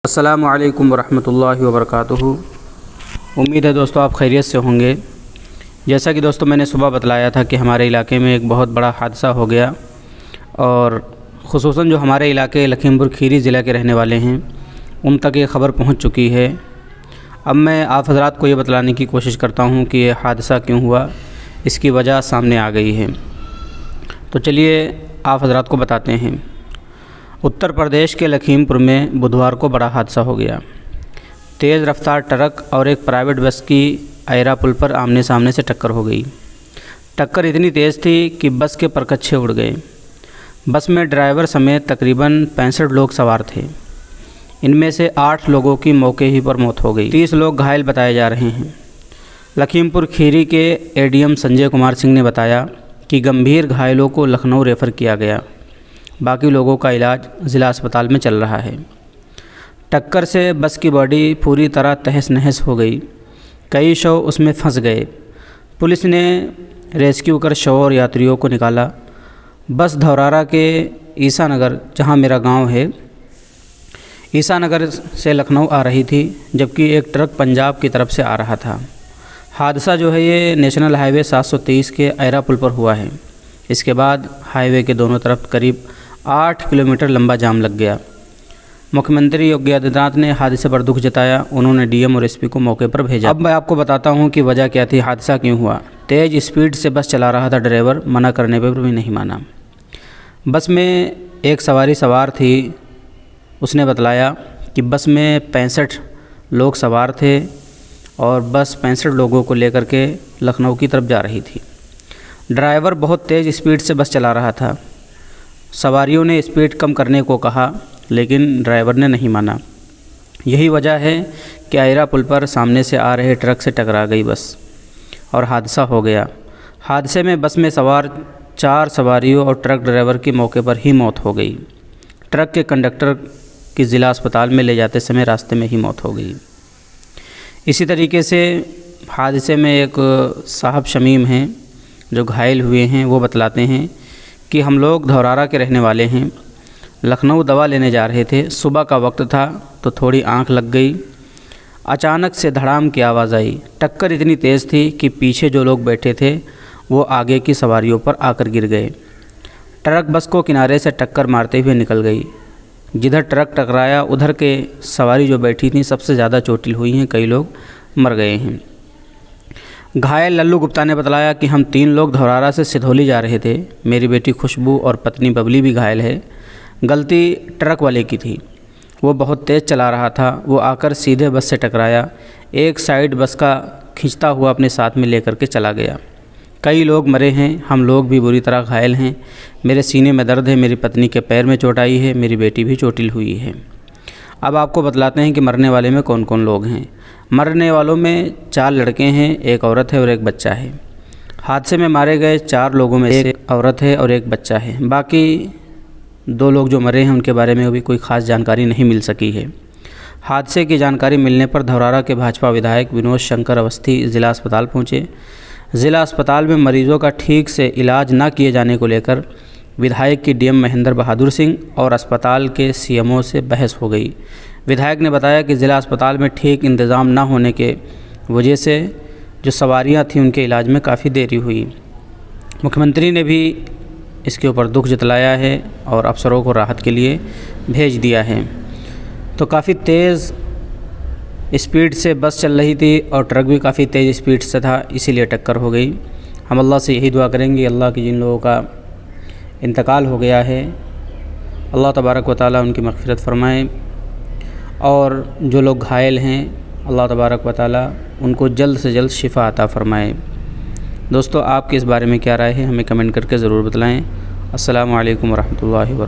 अस्सलामु अलैकुम वरहमतुल्लाहि वबरकातुहू। उम्मीद है दोस्तों आप खैरियत से होंगे। जैसा कि दोस्तों मैंने सुबह बतलाया था कि हमारे इलाके में एक बहुत बड़ा हादसा हो गया और ख़ुसूसन जो हमारे इलाके लखीमपुर खीरी ज़िला के रहने वाले हैं उन तक ये ख़बर पहुंच चुकी है। अब मैं आप हज़रात को ये बतलाने की कोशिश करता हूं कि ये हादसा क्यों हुआ, इसकी वजह सामने आ गई है। तो चलिए आप हज़रात को बताते हैं। उत्तर प्रदेश के लखीमपुर में बुधवार को बड़ा हादसा हो गया। तेज़ रफ्तार ट्रक और एक प्राइवेट बस की आयरा पुल पर आमने सामने से टक्कर हो गई। टक्कर इतनी तेज़ थी कि बस के परकच्छे उड़ गए। बस में ड्राइवर समेत तकरीबन 65 लोग सवार थे। इनमें से 8 लोगों की मौके ही पर मौत हो गई। 30 लोग घायल बताए जा रहे हैं। लखीमपुर खीरी के एडीएम संजय कुमार सिंह ने बताया कि गंभीर घायलों को लखनऊ रेफ़र किया गया। बाकी लोगों का इलाज ज़िला अस्पताल में चल रहा है। टक्कर से बस की बॉडी पूरी तरह तहस नहस हो गई। कई शव उसमें फंस गए। पुलिस ने रेस्क्यू कर शव और यात्रियों को निकाला। बस धौरारा के ईसा नगर, जहां मेरा गांव है, ईसा नगर से लखनऊ आ रही थी, जबकि एक ट्रक पंजाब की तरफ से आ रहा था। हादसा जो है ये नेशनल हाईवे 723 के आयरा पुल पर हुआ है। इसके बाद हाईवे के दोनों तरफ करीब 8 किलोमीटर लंबा जाम लग गया। मुख्यमंत्री योगी आदित्यनाथ ने हादसे पर दुख जताया। उन्होंने डीएम और एसपी को मौके पर भेजा। अब मैं आपको बताता हूं कि वजह क्या थी, हादसा क्यों हुआ। तेज़ स्पीड से बस चला रहा था ड्राइवर, मना करने पर भी नहीं माना। बस में एक सवारी सवार थी। उसने बतलाया कि बस में 65 लोग सवार थे और बस 65 लोगों को लेकर के लखनऊ की तरफ जा रही थी। ड्राइवर बहुत तेज़ स्पीड से बस चला रहा था। सवारियों ने स्पीड कम करने को कहा, लेकिन ड्राइवर ने नहीं माना। यही वजह है कि आयरा पुल पर सामने से आ रहे ट्रक से टकरा गई बस और हादसा हो गया। हादसे में बस में सवार 4 सवारियों और ट्रक ड्राइवर की मौके पर ही मौत हो गई। ट्रक के कंडक्टर की ज़िला अस्पताल में ले जाते समय रास्ते में ही मौत हो गई। इसी तरीके से हादसे में एक साहब शमीम हैं जो घायल हुए हैं। वो बतलाते हैं कि हम लोग धौरारा के रहने वाले हैं। लखनऊ दवा लेने जा रहे थे। सुबह का वक्त था तो थोड़ी आंख लग गई। अचानक से धड़ाम की आवाज़ आई। टक्कर इतनी तेज़ थी कि पीछे जो लोग बैठे थे वो आगे की सवारियों पर आकर गिर गए। ट्रक बस को किनारे से टक्कर मारते हुए निकल गई। जिधर ट्रक टकराया उधर के सवारी जो बैठी थी सबसे ज़्यादा चोटिल हुई हैं। कई लोग मर गए हैं। घायल लल्लू गुप्ता ने बतलाया कि हम 3 लोग धौरारा से सिधौली जा रहे थे। मेरी बेटी खुशबू और पत्नी बबली भी घायल है। गलती ट्रक वाले की थी, वो बहुत तेज़ चला रहा था। वो आकर सीधे बस से टकराया। एक साइड बस का खींचता हुआ अपने साथ में लेकर के चला गया। कई लोग मरे हैं, हम लोग भी बुरी तरह घायल हैं। मेरे सीने में दर्द है, मेरी पत्नी के पैर में चोट आई है, मेरी बेटी भी चोटिल हुई है। अब आपको बतलाते हैं कि मरने वाले में कौन कौन लोग हैं। मरने वालों में 4 लड़के हैं, एक औरत है और एक बच्चा है। हादसे में मारे गए 4 लोगों में एक औरत है और एक बच्चा है। बाकी 2 लोग जो मरे हैं उनके बारे में अभी कोई ख़ास जानकारी नहीं मिल सकी है। हादसे की जानकारी मिलने पर धौरारा के भाजपा विधायक विनोद शंकर अवस्थी ज़िला अस्पताल पहुँचे। ज़िला अस्पताल में मरीजों का ठीक से इलाज न किए जाने को लेकर विधायक की डीएम महेंद्र बहादुर सिंह और अस्पताल के सीएमओ से बहस हो गई। विधायक ने बताया कि ज़िला अस्पताल में ठीक इंतज़ाम न होने के वजह से जो सवारियां थीं उनके इलाज में काफ़ी देरी हुई। मुख्यमंत्री ने भी इसके ऊपर दुख जताया है और अफसरों को राहत के लिए भेज दिया है। तो काफ़ी तेज़ स्पीड से बस चल रही थी और ट्रक भी काफ़ी तेज़ स्पीड से था, इसीलिए टक्कर हो गई। हम अल्लाह से यही दुआ करेंगे अल्लाह की जिन लोगों का इंतकाल हो गया है अल्लाह तबारक व तआला उनकी मग़फ़िरत फ़रमाए और जो लोग घायल हैं अल्लाह तबारक व तआला उनको जल्द से जल्द शिफ़ा अता फ़रमाए। दोस्तों आपकी इस बारे में क्या राय है हमें कमेंट करके ज़रूर बतलाएँ। अस्सलामु अलैकुम वरहमतुल्लाहि व